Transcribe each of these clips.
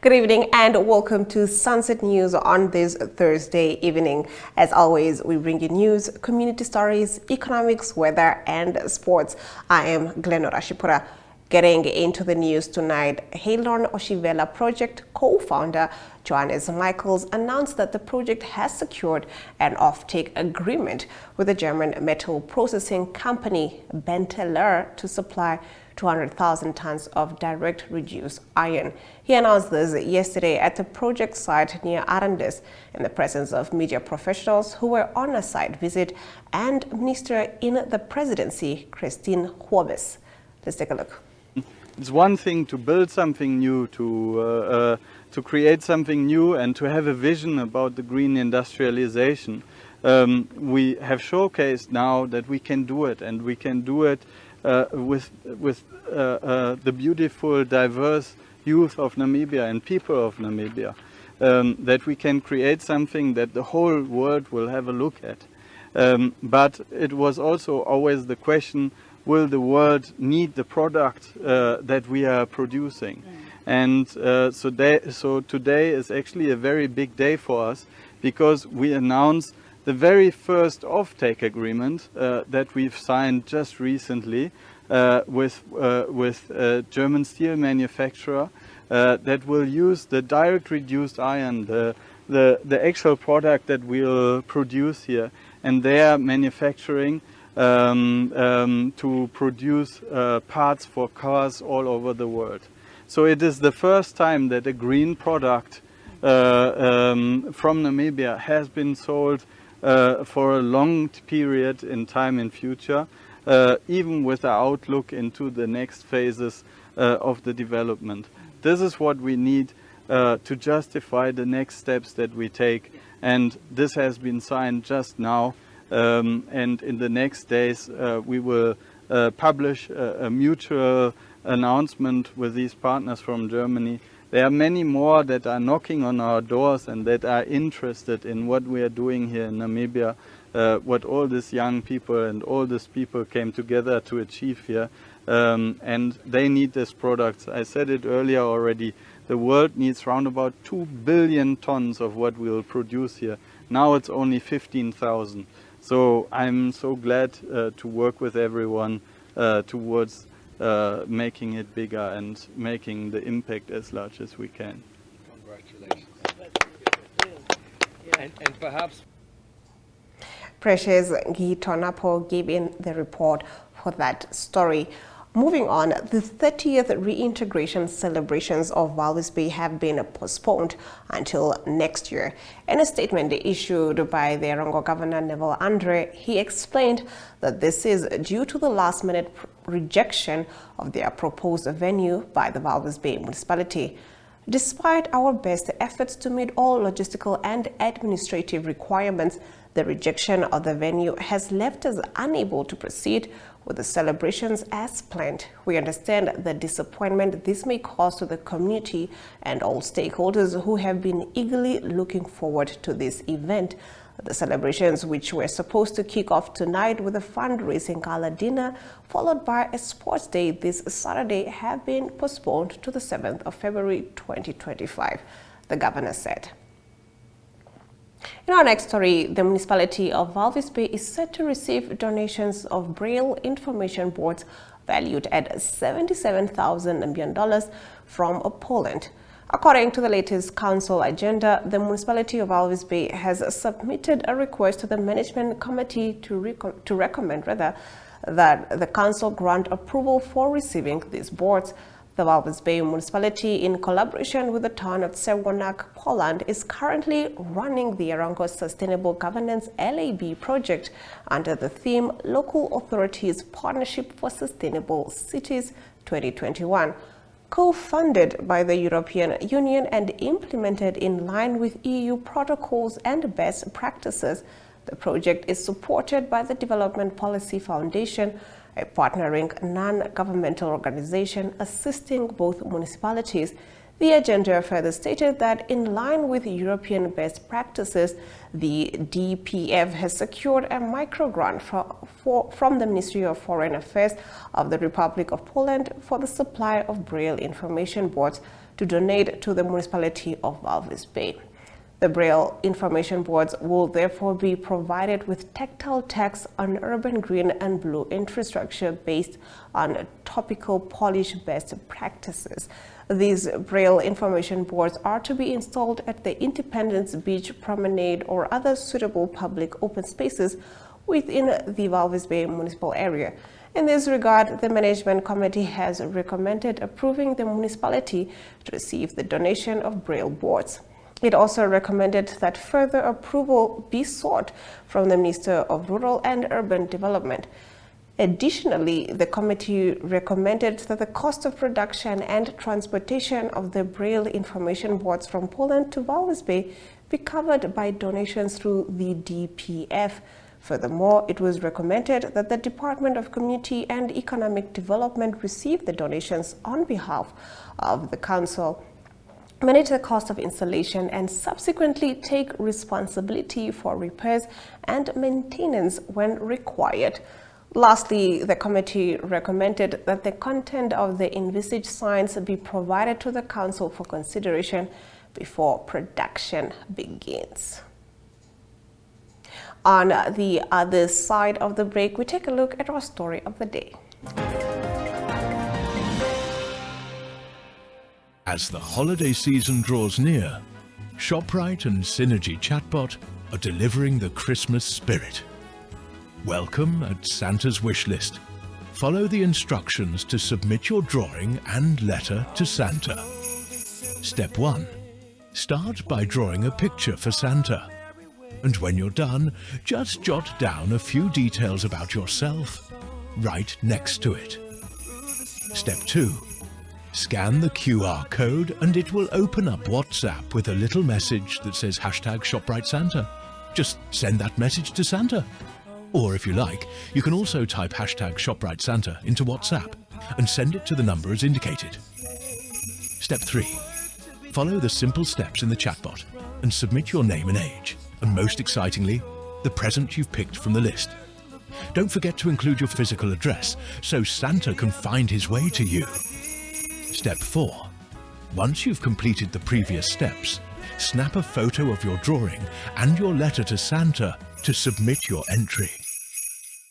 Good evening and welcome to Sunset News on this Thursday evening. As always, we bring you news, community stories, economics, weather and sports. I am Glenora Shipura. Getting into the news tonight, Halon Oshivela Project co-founder Johannes Michaels announced that the project has secured an offtake agreement with the German metal processing company Benteler to supply 200,000 tons of direct reduced iron. He announced this yesterday at the project site near Arandes in the presence of media professionals who were on a site visit and Minister in the Presidency, Christine Horbes. Let's take a look. It's one thing to build something new, to create something new and to have a vision about the green industrialization. We have showcased now that we can do it, and we can do it with the beautiful, diverse youth of Namibia and people of Namibia, that we can create something that the whole world will have a look at. But it was also always the question, will the world need the product that we are producing? And so today is actually a very big day for us, because we announced the very first offtake agreement that we've signed just recently with a German steel manufacturer that will use the direct reduced iron, the actual product that we'll produce here, and they are manufacturing to produce parts for cars all over the world. So it is the first time that a green product from Namibia has been sold for a long period in time in future, even with the outlook into the next phases of the development. This is what we need to justify the next steps that we take, and this has been signed just now. And in the next days we will publish a mutual announcement with these partners from Germany. There are many more that are knocking on our doors and that are interested in what we are doing here in Namibia, what all these young people and all these people came together to achieve here. And they need these products. I said it earlier already, the world needs around about 2 billion tons of what we will produce here. Now it's only 15,000. So I'm so glad to work with everyone towards making it bigger and making the impact as large as we can. Congratulations. And perhaps Precious Gitonapo gave in the report for that story. Moving on, the 30th reintegration celebrations of Walvis Bay have been postponed until next year. In a statement issued by the Erongo Governor Neville Andre, he explained that this is due to the last-minute rejection of their proposed venue by the Walvis Bay municipality. Despite our best efforts to meet all logistical and administrative requirements, the rejection of the venue has left us unable to proceed with the celebrations as planned. We understand the disappointment this may cause to the community and all stakeholders who have been eagerly looking forward to this event. The celebrations, which were supposed to kick off tonight with a fundraising gala dinner, followed by a sports day this Saturday, have been postponed to the 7th of February 2025, the governor said. In our next story, the municipality of Walvis Bay is set to receive donations of Braille information boards valued at $77,000 Namibian from Poland. According to the latest council agenda, the municipality of Walvis Bay has submitted a request to the management committee to recommend that the council grant approval for receiving these boards. The Walvis Bay municipality, in collaboration with the town of Sewonak, Poland, is currently running the Erongo Sustainable Governance LAB project under the theme Local Authorities Partnership for Sustainable Cities 2021. Co-funded by the European Union and implemented in line with EU protocols and best practices, the project is supported by the Development Policy Foundation, a partnering non-governmental organization assisting both municipalities. The agenda further stated that in line with European best practices, the DPF has secured a microgrant from the Ministry of Foreign Affairs of the Republic of Poland for the supply of Braille information boards to donate to the municipality of Walvis Bay. The Braille information boards will therefore be provided with tactile text on urban green and blue infrastructure based on topical Polish best practices. These Braille information boards are to be installed at the Independence Beach Promenade or other suitable public open spaces within the Walvis Bay municipal area. In this regard, the Management Committee has recommended approving the municipality to receive the donation of Braille boards. It also recommended that further approval be sought from the Minister of Rural and Urban Development. Additionally, the committee recommended that the cost of production and transportation of the Braille information boards from Poland to Walvis Bay be covered by donations through the DPF. Furthermore, it was recommended that the Department of Community and Economic Development receive the donations on behalf of the Council, manage the cost of installation, and subsequently take responsibility for repairs and maintenance when required. Lastly, the committee recommended that the content of the envisaged signs be provided to the Council for consideration before production begins. On the other side of the break, we take a look at our story of the day. As the holiday season draws near, ShopRite and Synergy Chatbot are delivering the Christmas spirit. Welcome at Santa's Wishlist. Follow the instructions to submit your drawing and letter to Santa. Step 1. Start by drawing a picture for Santa. And when you're done, just jot down a few details about yourself right next to it. Step 2. Scan the QR code and it will open up WhatsApp with a little message that says #ShopRiteSanta. Just send that message to Santa. Or if you like, you can also type #ShopRiteSanta into WhatsApp and send it to the number as indicated. Step 3. Follow the simple steps in the chatbot and submit your name and age. And most excitingly, the present you've picked from the list. Don't forget to include your physical address so Santa can find his way to you. Step 4. Once you've completed the previous steps, snap a photo of your drawing and your letter to Santa to submit your entry.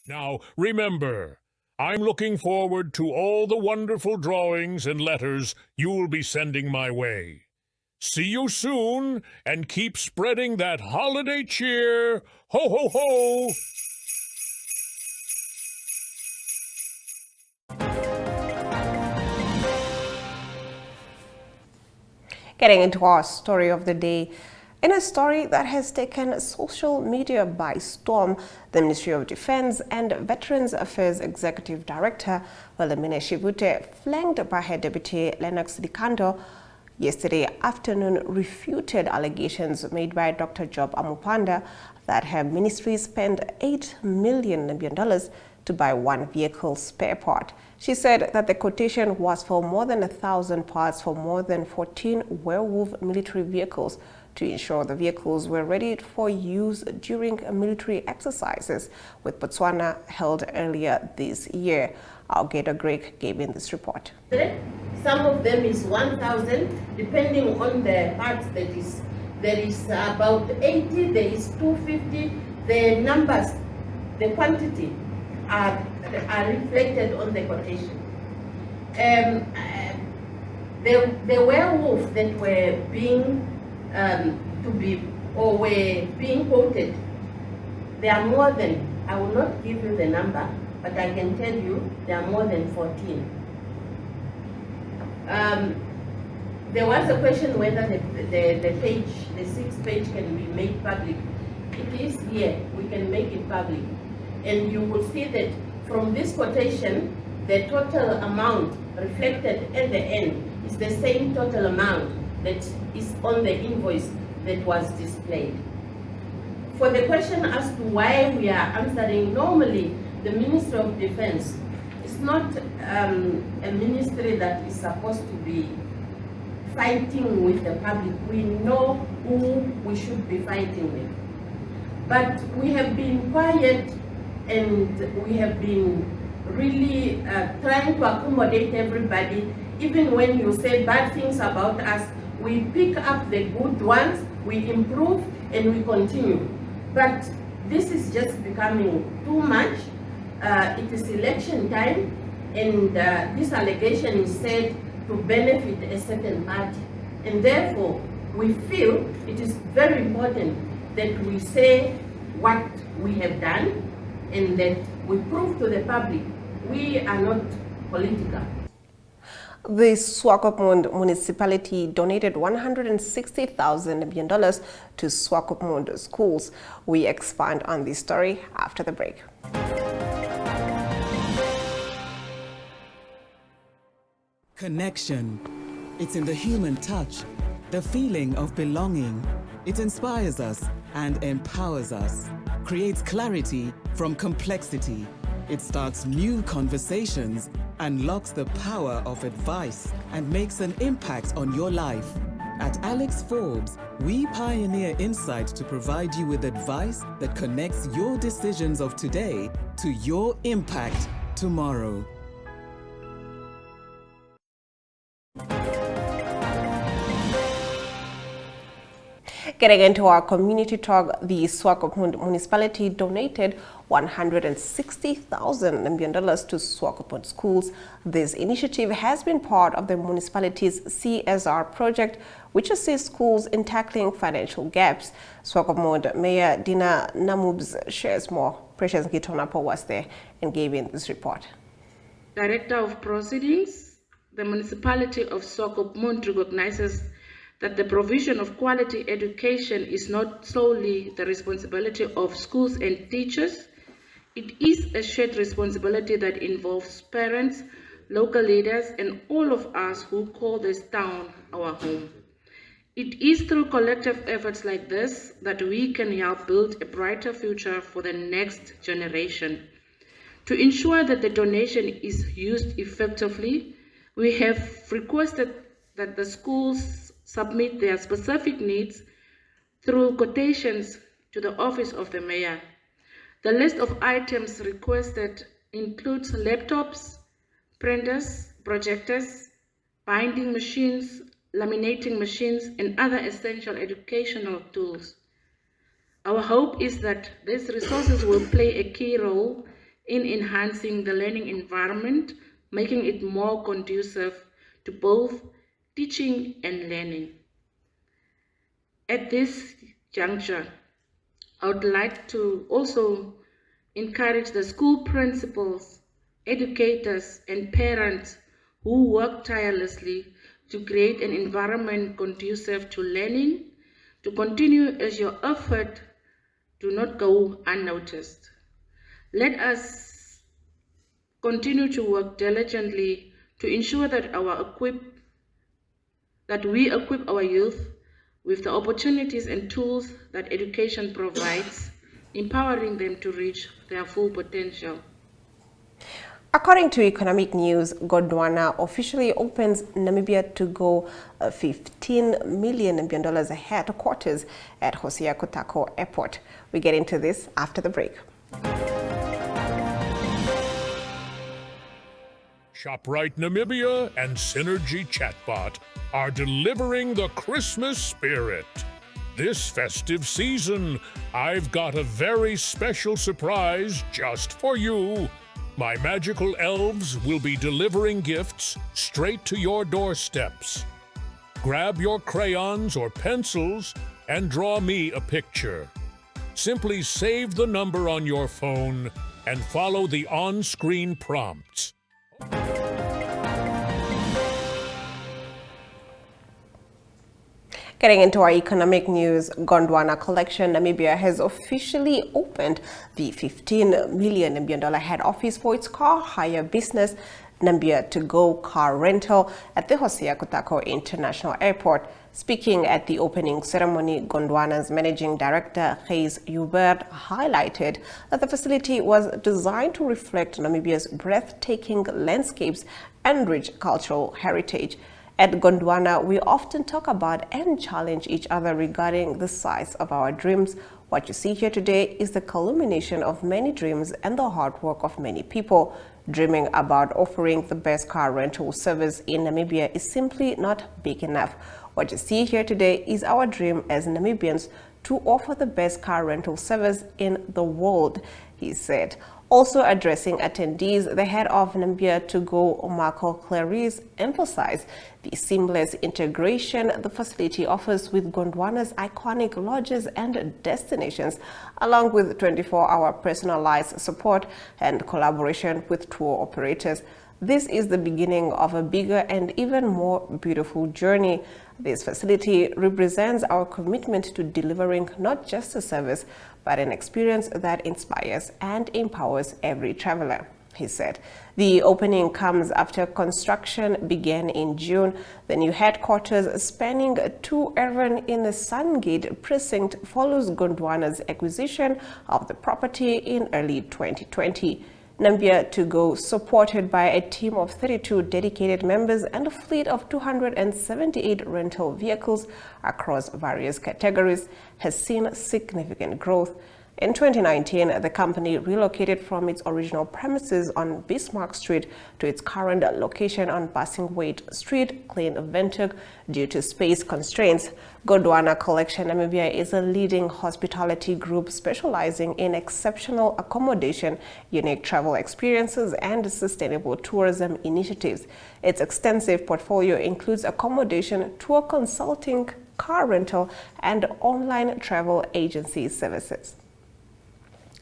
Now, remember, I'm looking forward to all the wonderful drawings and letters you'll be sending my way. See you soon, and keep spreading that holiday cheer. Ho, ho, ho! Getting into our story of the day. In a story that has taken social media by storm, the Ministry of Defense and Veterans Affairs Executive Director, Wilhelmina Shivute, flanked by her Deputy Lennox Dikando, yesterday afternoon refuted allegations made by Dr. Job Amupanda that her ministry spent $8 million to buy one vehicle spare part. She said that the quotation was for more than 1,000 parts for more than 14 Werewolf military vehicles to ensure the vehicles were ready for use during military exercises with Botswana held earlier this year. Our Gator Greg gave in this report. Some of them is 1,000, depending on the parts that is. There is about 80, there is 250. The numbers, the quantity are reflected on the quotation. The werewolf that were being were being quoted, there are more than, I will not give you the number, but I can tell you there are more than 14. There was a question whether the page, the 6th page, can be made public. It is here, we can make it public. And you will see that from this quotation, the total amount reflected at the end is the same total amount that is on the invoice that was displayed. For the question as to why we are answering, normally the Ministry of Defense is not a ministry that is supposed to be fighting with the public. We know who we should be fighting with. But we have been quiet and we have been really trying to accommodate everybody even when you say bad things about us, we pick up the good ones, we improve, and we continue. But this is just becoming too much. It is election time, and this allegation is said to benefit a certain party. And therefore, we feel it is very important that we say what we have done and that we prove to the public we are not political. The Swakopmund municipality donated $160,000 million to Swakopmund schools. We expand on this story after the break. Connection. It's in the human touch, the feeling of belonging. It inspires us and empowers us, creates clarity from complexity. It starts new conversations, unlocks the power of advice, and makes an impact on your life. At Alex Forbes, we pioneer insight to provide you with advice that connects your decisions of today to your impact tomorrow. Getting into our community talk, the Swakopmund municipality donated $160,000 million to Swakopmund schools. This initiative has been part of the municipality's CSR project, which assists schools in tackling financial gaps. Swakopmund Mayor Dina Namubs shares more. Precious Gitonapo was there and gave in this report. Director of Proceedings, the municipality of Swakopmund recognizes that the provision of quality education is not solely the responsibility of schools and teachers. It is a shared responsibility that involves parents, local leaders, and all of us who call this town our home. It is through collective efforts like this that we can help build a brighter future for the next generation. To ensure that the donation is used effectively, we have requested that the schools submit their specific needs through quotations to the Office of the Mayor. The list of items requested includes laptops, printers, projectors, binding machines, laminating machines, and other essential educational tools. Our hope is that these resources will play a key role in enhancing the learning environment, making it more conducive to both teaching and learning. At this juncture, I would like to also encourage the school principals, educators, and parents who work tirelessly to create an environment conducive to learning to continue as your effort do not go unnoticed. Let us continue to work diligently to ensure that we equip our youth with the opportunities and tools that education provides, empowering them to reach their full potential. According to Economic News, Gondwana officially opens Namibia to go $15 million headquarters at Hosea Kutako Airport. We get into this after the break. ShopRite Namibia and Synergy Chatbot are delivering the Christmas spirit. This festive season, I've got a very special surprise just for you. My magical elves will be delivering gifts straight to your doorsteps. Grab your crayons or pencils and draw me a picture. Simply save the number on your phone and follow the on-screen prompts. Getting into our economic news, Gondwana Collection Namibia has officially opened the $15 million head office for its car hire business, Namibia To Go Car Rental, at the Hosea Kutako International Airport. Speaking at the opening ceremony, Gondwana's managing director, Gijs Joubert, highlighted that the facility was designed to reflect Namibia's breathtaking landscapes and rich cultural heritage. At Gondwana, we often talk about and challenge each other regarding the size of our dreams. What you see here today is the culmination of many dreams and the hard work of many people. Dreaming about offering the best car rental service in Namibia is simply not big enough. What you see here today is our dream as Namibians to offer the best car rental service in the world, he said. Also addressing attendees, the head of Namibia To Go, Marco Clarice, emphasized the seamless integration the facility offers with Gondwana's iconic lodges and destinations, along with 24-hour personalized support and collaboration with tour operators. This is the beginning of a bigger and even more beautiful journey. This facility represents our commitment to delivering not just a service, but an experience that inspires and empowers every traveler, he said. The opening comes after construction began in June. The new headquarters, spanning 2 acres in the Sungate precinct, follows Gondwana's acquisition of the property in early 2020. Namibia To Go, supported by a team of 32 dedicated members and a fleet of 278 rental vehicles across various categories, has seen significant growth. In 2019, the company relocated from its original premises on Bismarck Street to its current location on Bassingthwaighte Street, Klein-Windhoek, due to space constraints. Gondwana Collection Namibia is a leading hospitality group specializing in exceptional accommodation, unique travel experiences, and sustainable tourism initiatives. Its extensive portfolio includes accommodation, tour consulting, car rental, and online travel agency services.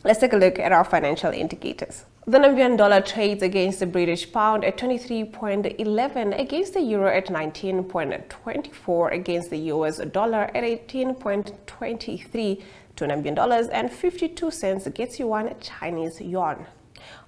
Let's take a look at our financial indicators. The Namibian dollar trades against the British pound at 23.11, against the euro at 19.24, against the US dollar at 18.23 to Namibian dollars and 52 cents gets you 1 Chinese yuan.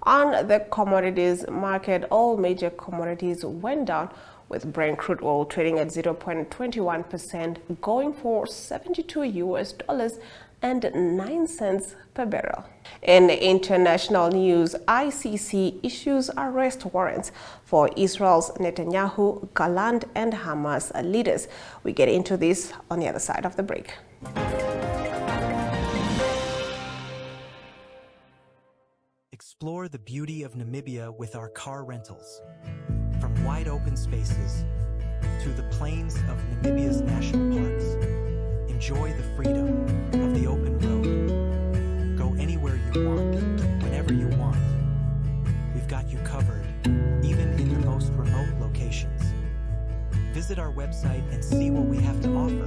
On the commodities market, all major commodities went down, with Brent crude oil trading at 0.21%, going for $72.09 per barrel. In international news, ICC issues arrest warrants for Israel's Netanyahu, Gallant, and Hamas leaders. We get into this on the other side of the break. Explore the beauty of Namibia with our car rentals. From wide open spaces to the plains of Namibia's national parks, enjoy the freedom of the open road. Go anywhere you want, whenever you want. We've got you covered, even in the most remote locations. Visit our website and see what we have to offer.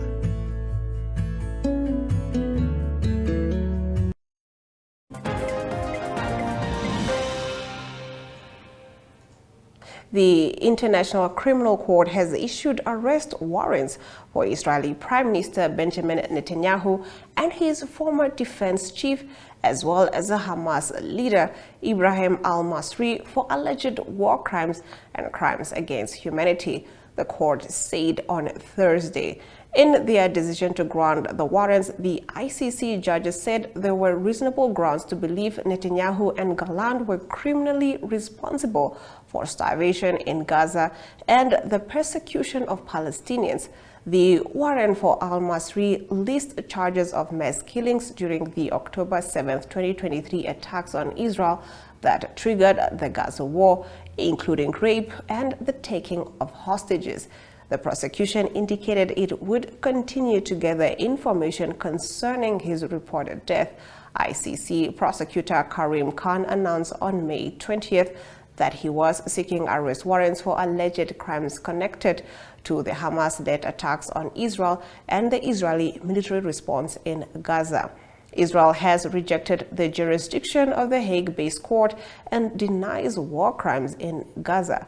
The International Criminal Court has issued arrest warrants for Israeli Prime Minister Benjamin Netanyahu and his former defense chief, as well as the Hamas leader Ibrahim al-Masri, for alleged war crimes and crimes against humanity, the court said on Thursday. In their decision to grant the warrants, the ICC judges said there were reasonable grounds to believe Netanyahu and Gallant were criminally responsible for starvation in Gaza and the persecution of Palestinians. The warrant for al-Masri lists charges of mass killings during the October 7, 2023 attacks on Israel that triggered the Gaza war, including rape and the taking of hostages. The prosecution indicated it would continue to gather information concerning his reported death. ICC prosecutor Karim Khan announced on May 20th that he was seeking arrest warrants for alleged crimes connected to the Hamas-led attacks on Israel and the Israeli military response in Gaza. Israel has rejected the jurisdiction of the Hague-based court and denies war crimes in Gaza.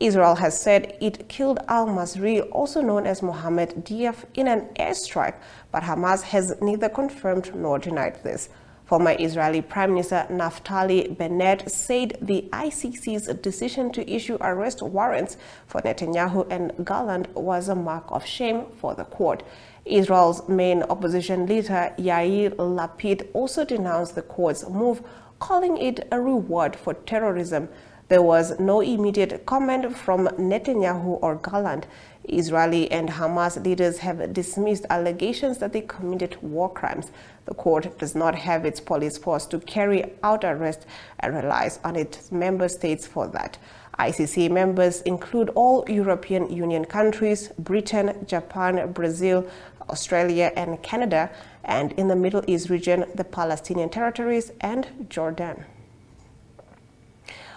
Israel has said it killed al-Masri, also known as Mohammed Diaf, in an airstrike, but Hamas has neither confirmed nor denied this. Former Israeli Prime Minister Naftali Bennett said the ICC's decision to issue arrest warrants for Netanyahu and Gallant was a mark of shame for the court. Israel's main opposition leader Yair Lapid also denounced the court's move, calling it a reward for terrorism. There was no immediate comment from Netanyahu or Gallant. Israeli and Hamas leaders have dismissed allegations that they committed war crimes. The court does not have its police force to carry out arrests and relies on its member states for that. ICC members include all European Union countries, Britain, Japan, Brazil, Australia and Canada, and in the Middle East region, the Palestinian territories and Jordan.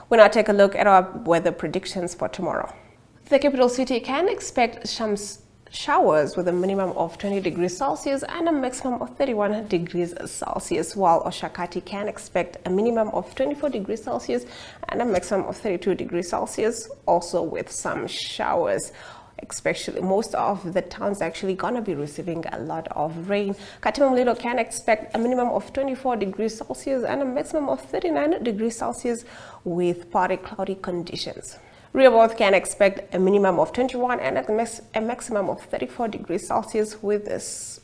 We now take a look at our weather predictions for tomorrow. The capital city can expect some showers with a minimum of 20 degrees Celsius and a maximum of 31 degrees Celsius, while Oshakati can expect a minimum of 24 degrees Celsius and a maximum of 32 degrees Celsius, also with some showers. Especially most of the towns actually gonna be receiving a lot of rain. Katima-Mulilo can expect a minimum of 24 degrees Celsius and a maximum of 39 degrees Celsius with partly cloudy conditions. Rehoboth can expect a minimum of 21 and a maximum of 34 degrees Celsius with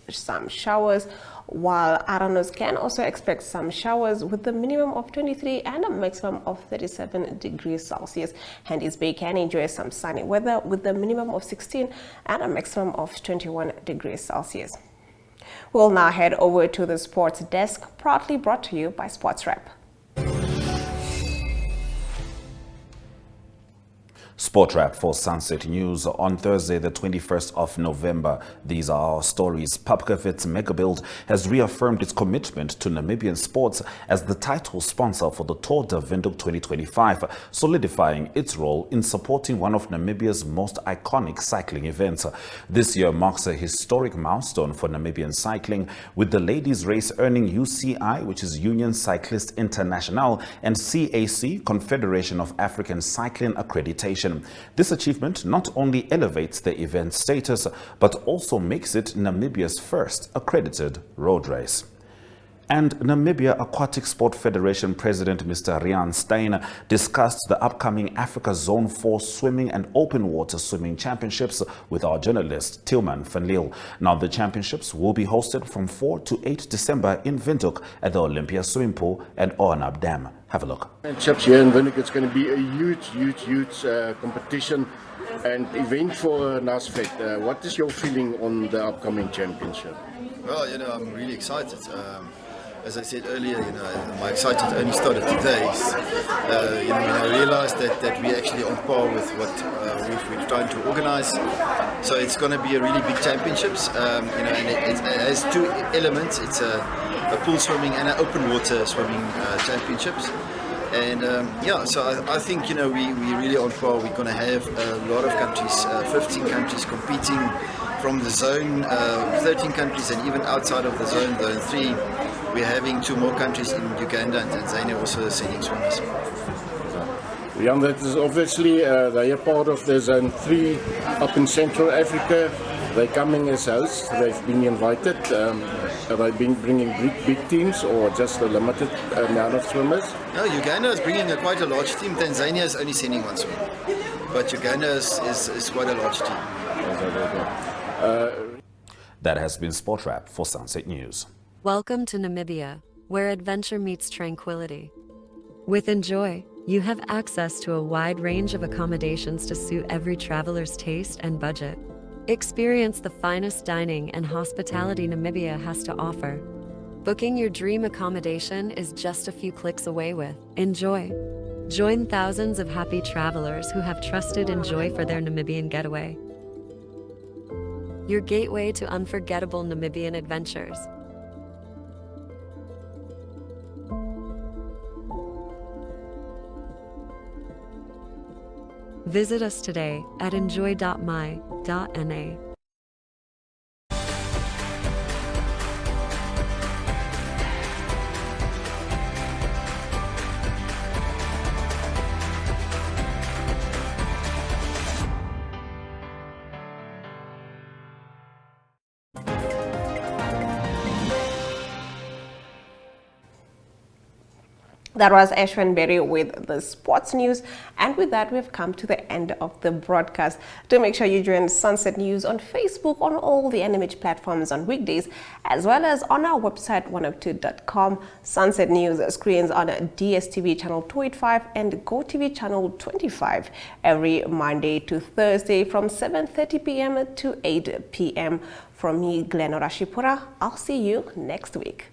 some showers, while Aranos can also expect some showers with a minimum of 23 and a maximum of 37 degrees Celsius. Hendy's Bay can enjoy some sunny weather with a minimum of 16 and a maximum of 21 degrees Celsius. We'll now head over to the sports desk, proudly brought to you by Sportsrep. Sportsrep for Sunset News on Thursday, the 21st of November. These are our stories. Papkavits Megabuild has reaffirmed its commitment to Namibian sports as the title sponsor for the Tour de Windhoek 2025, solidifying its role in supporting one of Namibia's most iconic cycling events. This year marks a historic milestone for Namibian cycling, with the ladies' race earning UCI, which is Union Cycliste Internationale, and CAC, Confederation of African Cycling accreditation. This achievement not only elevates the event's status, but also makes it Namibia's first accredited road race. And Namibia Aquatic Sport Federation President Mr. Riaan Steyn discussed the upcoming Africa Zone 4 Swimming and Open Water Swimming Championships with our journalist Tilman van Lille. Now, the championships will be hosted from 4 to 8 December in Windhoek at the Olympia Swimming Pool and Oanab Dam. Have a look. Championships here in Windhoek, it's going to be a huge competition and event for NASFED. What is your feeling on the upcoming championship? Well, I'm really excited. As I said earlier, my excitement only started today. When I realized that we're actually on par with what we're trying to organize. So it's going to be a really big championships. And it has two elements. It's a pool swimming and an open water swimming championships. And so I think we're really on par. We're going to have a lot of countries, 15 countries competing from the zone, 13 countries, and even outside of the zone 3. We're having 2 more countries in Uganda and Tanzania also sending swimmers. Jan, that is obviously they are part of the Zone 3 up in Central Africa. They're coming as hosts. They've been invited. Have they been bringing big teams or just a limited amount of swimmers? No, Uganda is bringing quite a large team. Tanzania is only sending 1 swimmer. But Uganda is quite a large team. That has been Sportsrep for Sunset News. Welcome to Namibia, where adventure meets tranquility. With Enjoy, you have access to a wide range of accommodations to suit every traveler's taste and budget. Experience the finest dining and hospitality Namibia has to offer. Booking your dream accommodation is just a few clicks away with Enjoy. Join thousands of happy travelers who have trusted Enjoy for their Namibian getaway. Your gateway to unforgettable Namibian adventures. Visit us today at enjoy.my.na. That was Ashwin Berry with the sports news. And with that, we've come to the end of the broadcast. Do make sure you join Sunset News on Facebook, on all the NMH platforms on weekdays, as well as on our website, 102.com. Sunset News screens on DSTV channel 285 and GoTV channel 25 every Monday to Thursday from 7:30 p.m. to 8 p.m. From me, Glenn Orashipura, I'll see you next week.